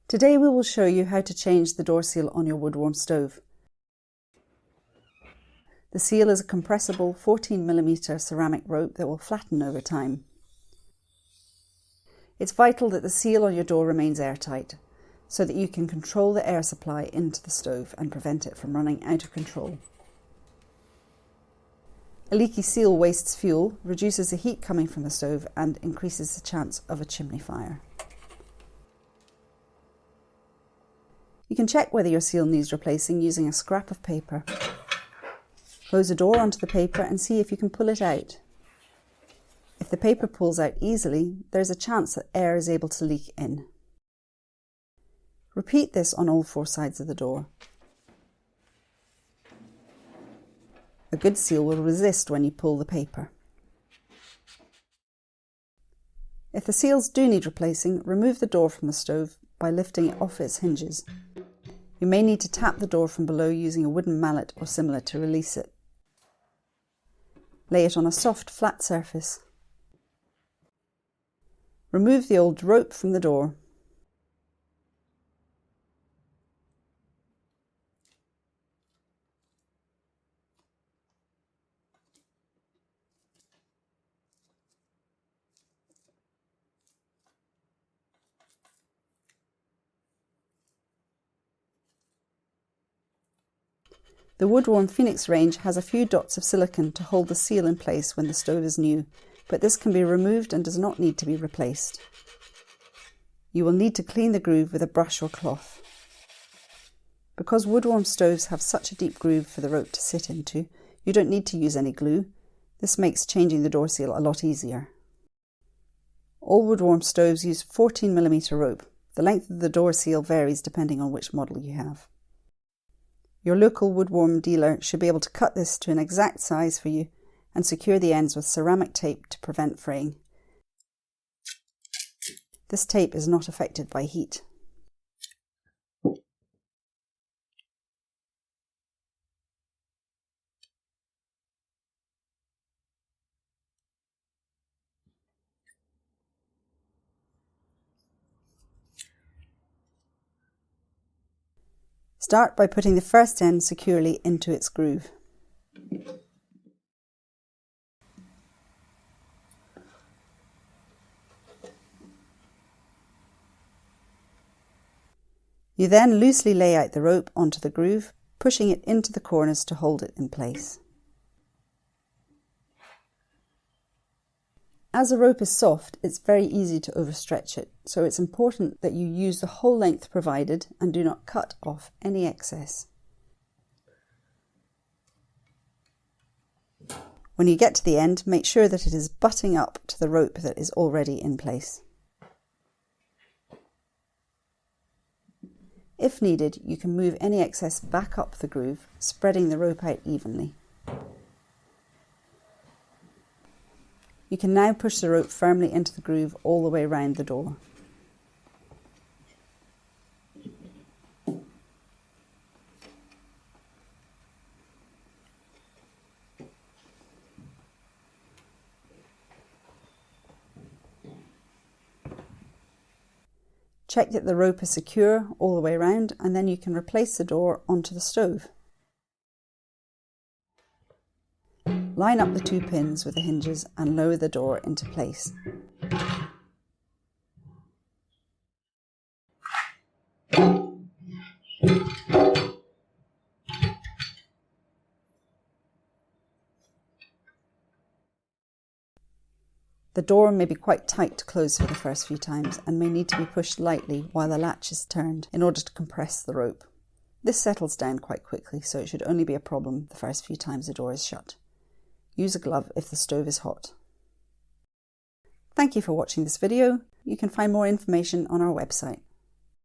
Today we will show you how to change the door seal on your Woodwarm stove. The seal is a compressible 14mm ceramic rope that will flatten over time. It's vital that the seal on your door remains airtight, so that you can control the air supply into the stove and prevent it from running out of control. A leaky seal wastes fuel, reduces the heat coming from the stove and increases the chance of a chimney fire. You can check whether your seal needs replacing using a scrap of paper. Close the door onto the paper and see if you can pull it out. If the paper pulls out easily, there's a chance that air is able to leak in. Repeat this on all four sides of the door. A good seal will resist when you pull the paper. If the seals do need replacing, remove the door from the stove by lifting it off its hinges. You may need to tap the door from below using a wooden mallet or similar to release it. Lay it on a soft, flat surface. Remove the old rope from the door. The Woodwarm Phoenix range has a few dots of silicone to hold the seal in place when the stove is new, but this can be removed and does not need to be replaced. You will need to clean the groove with a brush or cloth. Because Woodwarm stoves have such a deep groove for the rope to sit into, you don't need to use any glue. This makes changing the door seal a lot easier. All Woodwarm stoves use 14mm rope. The length of the door seal varies depending on which model you have. Your local Woodwarm dealer should be able to cut this to an exact size for you and secure the ends with ceramic tape to prevent fraying. This tape is not affected by heat. Start by putting the first end securely into its groove. You then loosely lay out the rope onto the groove, pushing it into the corners to hold it in place. As the rope is soft, it's very easy to overstretch it, so it's important that you use the whole length provided and do not cut off any excess. When you get to the end, make sure that it is butting up to the rope that is already in place. If needed, you can move any excess back up the groove, spreading the rope out evenly. You can now push the rope firmly into the groove all the way around the door. Check that the rope is secure all the way around, and then you can replace the door onto the stove. Line up the two pins with the hinges and lower the door into place. The door may be quite tight to close for the first few times and may need to be pushed lightly while the latch is turned in order to compress the rope. This settles down quite quickly, so it should only be a problem the first few times the door is shut. Use a glove if the stove is hot. Thank you for watching this video. You can find more information on our website.